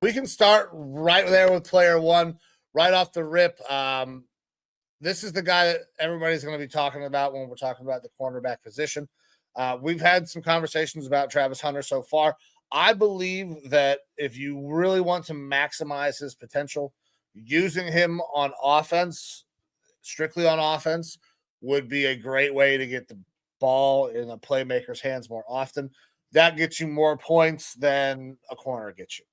We can start right there with player one, right off the rip. This is the guy that everybody's going to be talking about when we're talking about the cornerback position. We've had some conversations about Travis Hunter so far. I believe that if you really want to maximize his potential, using him on offense, strictly on offense, would be a great way to get the ball in a playmaker's hands more often. That gets you more points than a corner gets you.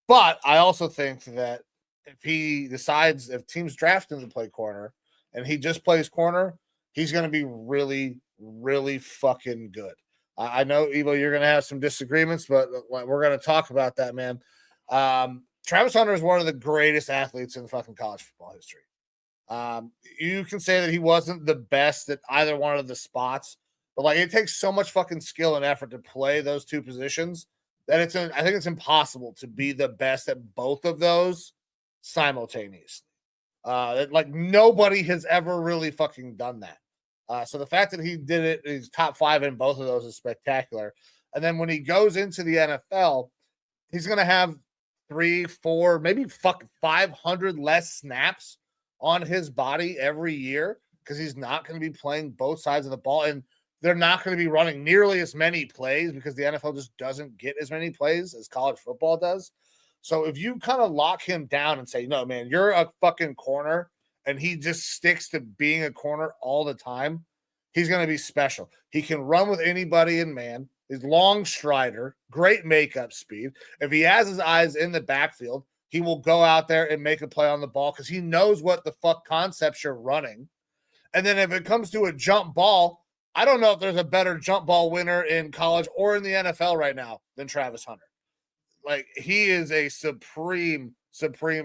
But I also think that if teams draft him to play corner and he just plays corner, he's going to be really, really fucking good. I know, Evo, you're going to have some disagreements, but we're going to talk about that, man. Travis Hunter is one of the greatest athletes in fucking college football history. You can say that he wasn't the best at either one of the spots, but like it takes so much fucking skill and effort to play those two positions that I think it's impossible to be the best at both of those simultaneously. Like nobody has ever really fucking done that. So the fact that he did it, he's top 5 in both of those is spectacular. And then when he goes into the NFL, he's going to have 3, 4, maybe 500 less snaps on his body every year because he's not going to be playing both sides of the ball. And they're not going to be running nearly as many plays because the NFL just doesn't get as many plays as college football does. So if you kind of lock him down and say, no, man, you're a fucking corner, and he just sticks to being a corner all the time, he's going to be special. He can run with anybody in man. He's long strider, great makeup speed. If he has his eyes in the backfield, he will go out there and make a play on the ball because he knows what the fuck concepts you're running. And then if it comes to a jump ball, I don't know if there's a better jump ball winner in college or in the NFL right now than Travis Hunter. Like he is a supreme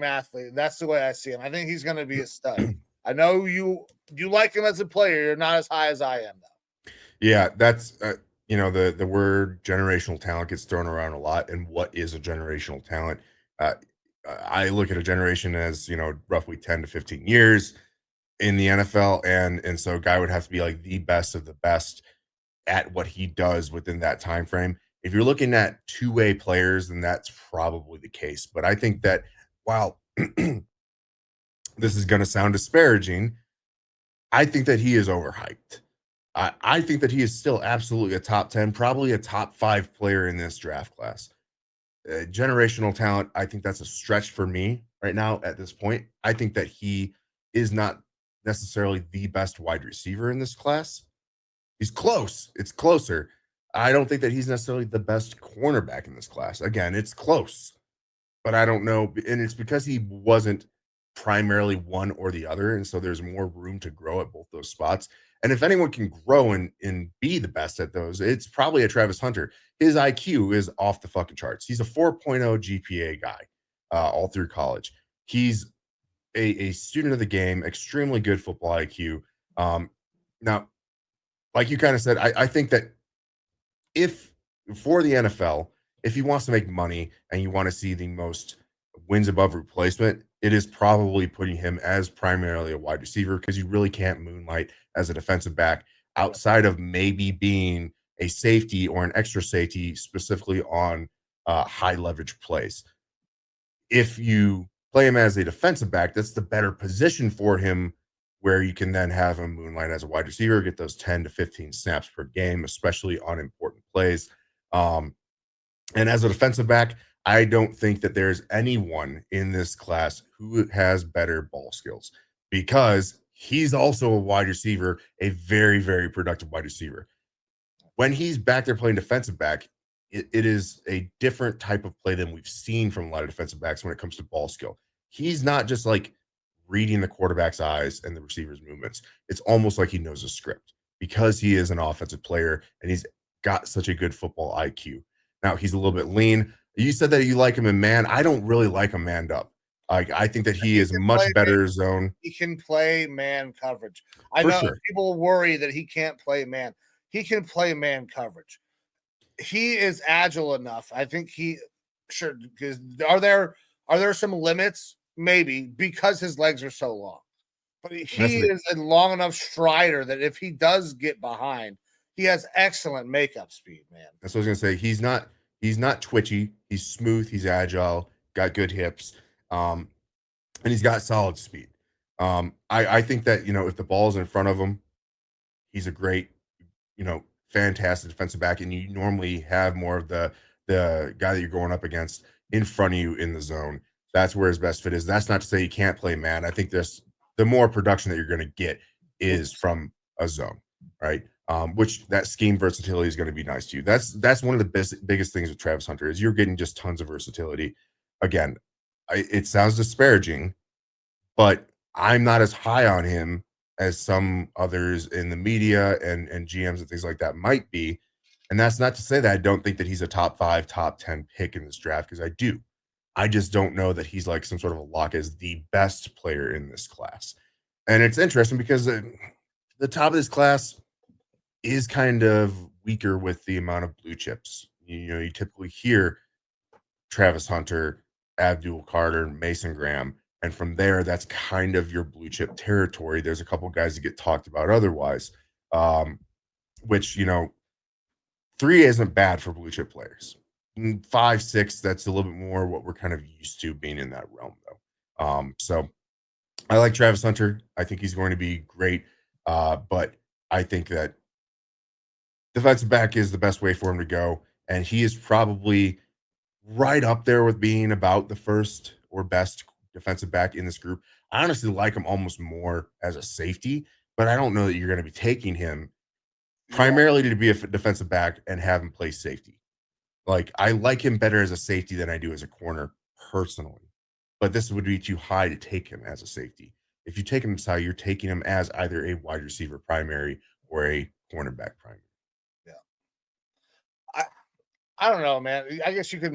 athlete. That's the way I see him. I think he's going to be a stud. I know you like him as a player. You're not as high as I am, though. Yeah, that's the word generational talent gets thrown around a lot. And what is a generational talent? Uh, I look at a generation as roughly 10 to 15 years in the NFL, and so a guy would have to be like the best of the best at what he does within that time frame. If you're looking at two-way players, then that's probably the case. But I think that while this is going to sound disparaging, I think that he is overhyped. I think that he is still absolutely a top 10, probably a top 5 player in this draft class. Generational talent, I think that's a stretch for me right now at this point. I think that he is not necessarily the best wide receiver in this class. He's close. It's closer. I don't think that he's necessarily the best cornerback in this class. Again, it's close, but I don't know. And it's because he wasn't primarily one or the other. And so there's more room to grow at both those spots. And if anyone can grow and be the best at those, it's probably a Travis Hunter. His IQ is off the fucking charts. He's a 4.0 GPA guy all through college. He's a student of the game, extremely good football IQ. Now, like you kind of said, I think that if for the NFL, if he wants to make money and you want to see the most wins above replacement, it is probably putting him as primarily a wide receiver because you really can't moonlight as a defensive back outside of maybe being a safety or an extra safety, specifically on high leverage plays. If you play him as a defensive back, that's the better position for him where you can then have him moonlight as a wide receiver, get those 10 to 15 snaps per game, especially on important plays. And as a defensive back, I don't think that there's anyone in this class who has better ball skills because he's also a wide receiver, a very, very productive wide receiver. When he's back there playing defensive back, it is a different type of play than we've seen from a lot of defensive backs when it comes to ball skill. He's not just like reading the quarterback's eyes and the receiver's movements. It's almost like he knows a script because he is an offensive player and he's got such a good football IQ. Now he's a little bit lean. You said that you like him in man. I don't really like him manned up. I think that he is much better zone. He can play man coverage. I For know sure. people worry that he can't play man. He can play man coverage. He is agile enough. I think sure. Because are there some limits? Maybe because his legs are so long. But he is a long enough strider that if he does get behind, he has excellent makeup speed, man. That's what I was gonna say. He's not twitchy. He's smooth. He's agile. got good hips, and he's got solid speed. I think that, if the ball's in front of him, he's a great, fantastic defensive back, and you normally have more of the guy that you're going up against in front of you in the zone. That's where his best fit is. That's not to say he can't play man. I think there's the more production that you're going to get is from a zone, right? Which that scheme versatility is going to be nice to you. That's one of the biggest things with Travis Hunter is you're getting just tons of versatility. Again, it sounds disparaging, but I'm not as high on him as some others in the media and GMs and things like that might be. And that's not to say that I don't think that he's a top 5, top 10 pick in this draft, because I do. I just don't know that he's like some sort of a lock as the best player in this class. And it's interesting because the top of this class is kind of weaker with the amount of blue chips. You typically hear Travis Hunter, Abdul Carter, Mason Graham. And from there, that's kind of your blue chip territory. There's a couple guys that get talked about otherwise, which, 3 isn't bad for blue chip players. 5, 6, that's a little bit more what we're kind of used to being in that realm, though. So I like Travis Hunter. I think he's going to be great. But I think that defensive back is the best way for him to go. And he is probably right up there with being about the first or best defensive back in this group. I honestly like him almost more as a safety, but I don't know that you're going to be taking him primarily to be a defensive back and have him play safety. Like, I like him better as a safety than I do as a corner personally, but this would be too high to take him as a safety. If you take him as high, you're taking him as either a wide receiver primary or a cornerback primary. Yeah. I don't know, man. I guess you could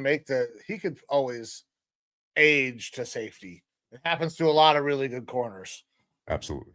he could always age to safety. It happens to a lot of really good corners. Absolutely.